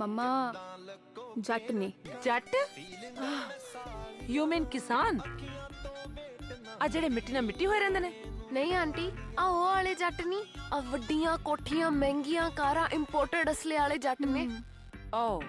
ਮੰਮਾ ਜੱਟ ਨੇ। ਜੱਟ? ਯੂ ਮੀਨ ਕਿਸਾਨ? ਆ ਜਿਹੜੇ ਮਿੱਟੀ ਨਾਲ ਮਿੱਟੀ ਹੋਏ ਰਹਿੰਦੇ ਨੇ? ਨਹੀਂ ਆਂਟੀ, ਆ ਉਹ ਵਾਲੇ ਜੱਟ ਨਹੀਂ, ਆ ਵੱਡੀਆਂ ਕੋਠੀਆਂ, ਮਹਿੰਗੀਆਂ ਕਾਰਾਂ, ਇੰਪੋਰਟਡ ਅਸਲੇ ਵਾਲੇ ਜੱਟ ਨੇ। ਓ